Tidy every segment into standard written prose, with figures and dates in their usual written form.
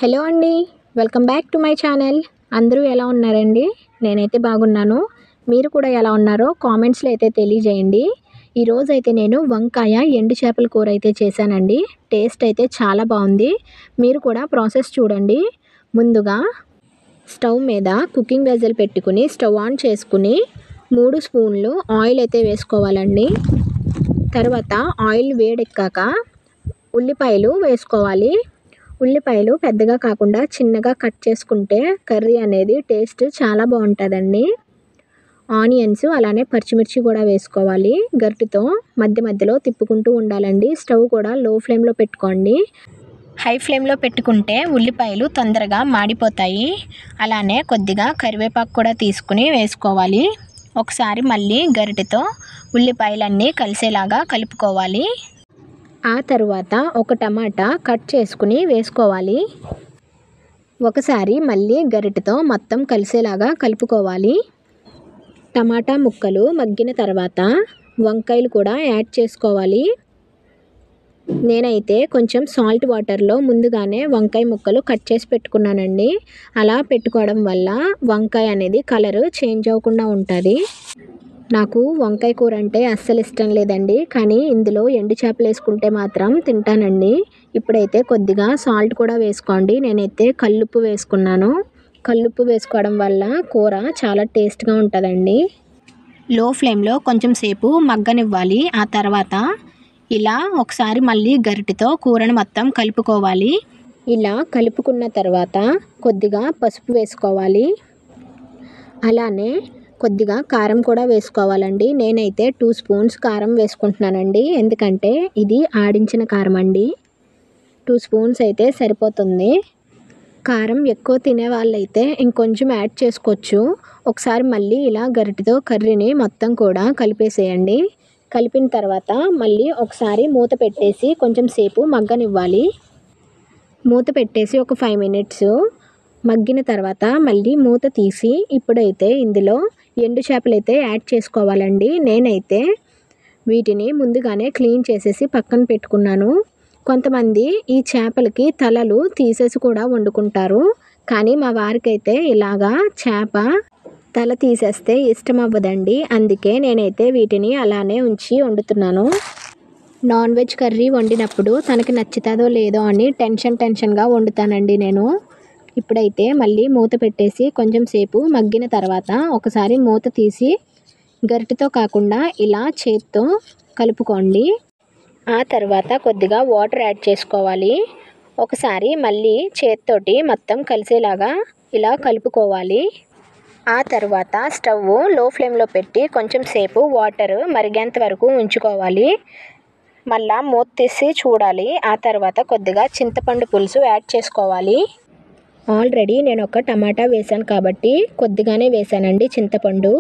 Hello అండి, welcome back to my channel. అందరూ ఎలా ఉన్నారండి? నేనైతే బాగున్నాను. మీరు కూడా ఎలా ఉన్నారో కామెంట్స్లో అయితే తెలియజేయండి. ఈరోజు అయితే నేను వంకాయ ఎండు చేపల కూర అయితే చేశానండి. టేస్ట్ అయితే చాలా బాగుంది. మీరు కూడా ప్రాసెస్ చూడండి. ముందుగా స్టవ్ మీద కుకింగ్ వెజల్ పెట్టుకుని స్టవ్ ఆన్ చేసుకుని 3 స్పూన్లు ఆయిల్ అయితే వేసుకోవాలండి. తర్వాత ఆయిల్ వేడెక్కాక ఉల్లిపాయలు వేసుకోవాలి. ఉల్లిపాయలు పెద్దగా కాకుండా చిన్నగా కట్ చేసుకుంటే కర్రీ అనేది టేస్ట్ చాలా బాగుంటుందండి. ఆనియన్స్ అలానే పచ్చిమిర్చి కూడా వేసుకోవాలి. గరిటెతో మధ్య మధ్యలో తిప్పుకుంటూ ఉండాలండి. స్టవ్ కూడా లో ఫ్లేమ్లో పెట్టుకోండి. హై ఫ్లేమ్లో పెట్టుకుంటే ఉల్లిపాయలు తొందరగా మాడిపోతాయి. అలానే కొద్దిగా కరివేపాకు కూడా తీసుకుని వేసుకోవాలి. ఒకసారి మళ్ళీ గరిటెతో ఉల్లిపాయలన్నీ కలిసేలాగా కలుపుకోవాలి. ఆ తర్వాత ఒక టమాటా కట్ చేసుకుని వేసుకోవాలి. ఒకసారి మళ్ళీ గరిటెతో మొత్తం కలిసేలాగా కలుపుకోవాలి. టమాటా ముక్కలు మగ్గిన తర్వాత వంకాయలు కూడా యాడ్ చేసుకోవాలి. నేనైతే కొంచెం సాల్ట్ వాటర్లో ముందుగానే వంకాయ ముక్కలు కట్ చేసి పెట్టుకున్నానండి. అలా పెట్టుకోవడం వల్ల వంకాయ అనేది కలర్ చేంజ్ అవ్వకుండా ఉంటుంది. నాకు వంకాయ కూర అంటే అస్సలు ఇష్టం లేదండి, కానీ ఇందులో ఎండు చేపలు వేసుకుంటే మాత్రం తింటానండి. ఇప్పుడైతే కొద్దిగా సాల్ట్ కూడా వేసుకోండి. నేనైతే కల్లుప్పు వేసుకున్నాను. కల్లుప్పు వేసుకోవడం వల్ల కూర చాలా టేస్ట్గా ఉంటుందండి. లో ఫ్లేమ్లో కొంచెం సేపు మగ్గనివ్వాలి. ఆ తర్వాత ఇలా ఒకసారి మళ్ళీ గరిటెతో కూరను మొత్తం కలుపుకోవాలి. ఇలా కలుపుకున్న తర్వాత కొద్దిగా పసుపు వేసుకోవాలి. అలానే కొద్దిగా కారం కూడా వేసుకోవాలండి. నేనైతే 2 స్పూన్స్ కారం వేసుకుంటున్నానండి. ఎందుకంటే ఇది ఆడించిన కారం అండి. 2 స్పూన్స్ అయితే సరిపోతుంది. కారం ఎక్కువ తినే వాళ్ళైతే ఇంకొంచెం యాడ్ చేసుకోవచ్చు. ఒకసారి మళ్ళీ ఇలా గరిటెతో కర్రీని మొత్తం కూడా కలిపేసేయండి. కలిపిన తర్వాత మళ్ళీ ఒకసారి మూత పెట్టేసి కొంచెం సేపు మగ్గనివ్వాలి. మూత పెట్టేసి ఒక 5 మినిట్స్ మగ్గిన తర్వాత మళ్ళీ మూత తీసి ఇప్పుడైతే ఇందులో ఎండు చేపలు అయితే యాడ్ చేసుకోవాలండి. నేనైతే వీటిని ముందుగానే క్లీన్ చేసేసి పక్కన పెట్టుకున్నాను. కొంతమంది ఈ చేపలకి తలలు తీసేసి కూడా వండుకుంటారు, కానీ మా వారికైతే ఇలాగా చేప తల తీసేస్తే ఇష్టం అవ్వదండి. అందుకే నేనైతే వీటిని అలానే ఉంచి వండుతున్నాను. నాన్ వెజ్ కర్రీ వండినప్పుడు తనకి నచ్చుతుందో లేదో అని టెన్షన్గా వండుతానండి నేను. ఇప్పుడైతే మళ్ళీ మూత పెట్టేసి కొంచెం సేపు మగ్గిన తర్వాత ఒకసారి మూత తీసి గరిటెతో కాకుండా ఇలా చేత్తో కలుపుకోండి. ఆ తర్వాత కొద్దిగా వాటర్ యాడ్ చేసుకోవాలి. ఒకసారి మళ్ళీ చేత్తోటి మొత్తం కలిసేలాగా ఇలా కలుపుకోవాలి. ఆ తర్వాత స్టవ్ లో ఫ్లేమ్లో పెట్టి కొంచెం సేపు వాటర్ మరిగేంత వరకు ఉంచుకోవాలి. మళ్ళా మూత తీసి చూడాలి. ఆ తర్వాత కొద్దిగా చింతపండు పులుసు యాడ్ చేసుకోవాలి. ఆల్రెడీ నేను ఒక టమాటా వేసాను కాబట్టి కొద్దిగానే వేసానండి చింతపండు.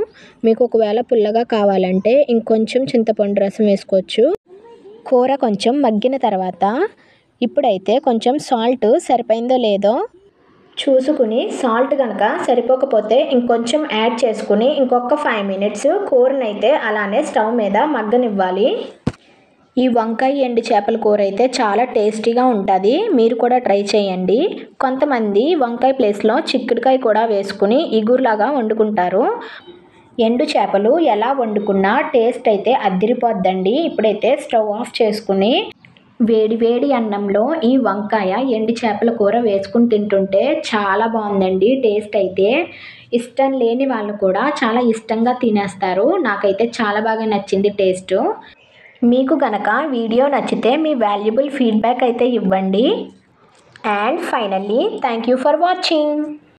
మీకు ఒకవేళ పుల్లగా కావాలంటే ఇంకొంచెం చింతపండు రసం వేసుకోవచ్చు. కూర కొంచెం మగ్గిన తర్వాత ఇప్పుడైతే కొంచెం సాల్ట్ సరిపోయిందో లేదో చూసుకుని, సాల్ట్ కనుక సరిపోకపోతే ఇంకొంచెం యాడ్ చేసుకుని ఇంకొక 5 మినిట్స్ కూరనైతే అలానే స్టవ్ మీద మగ్గనివ్వాలి. ఈ వంకాయ ఎండు చేపల కూర అయితే చాలా టేస్టీగా ఉంటుంది. మీరు కూడా ట్రై చేయండి. కొంతమంది వంకాయ ప్లేస్లో చిక్కుడుకాయ కూడా వేసుకుని ఇగురులాగా వండుకుంటారు. ఎండు చేపలు ఎలా వండుకున్నా టేస్ట్ అయితే అద్దిరిపోద్దండి. ఇప్పుడైతే స్టవ్ ఆఫ్ చేసుకుని వేడి అన్నంలో ఈ వంకాయ ఎండు చేపల కూర వేసుకుని తింటుంటే చాలా బాగుందండి. టేస్ట్ అయితే ఇష్టం లేని వాళ్ళు కూడా చాలా ఇష్టంగా తినేస్తారు. నాకైతే చాలా బాగా నచ్చింది టేస్ట్. మీకు కనుక వీడియో నచ్చితే మీ వాల్యుబుల్ ఫీడ్బ్యాక్ అయితే ఇవ్వండి. And finally thank you for watching.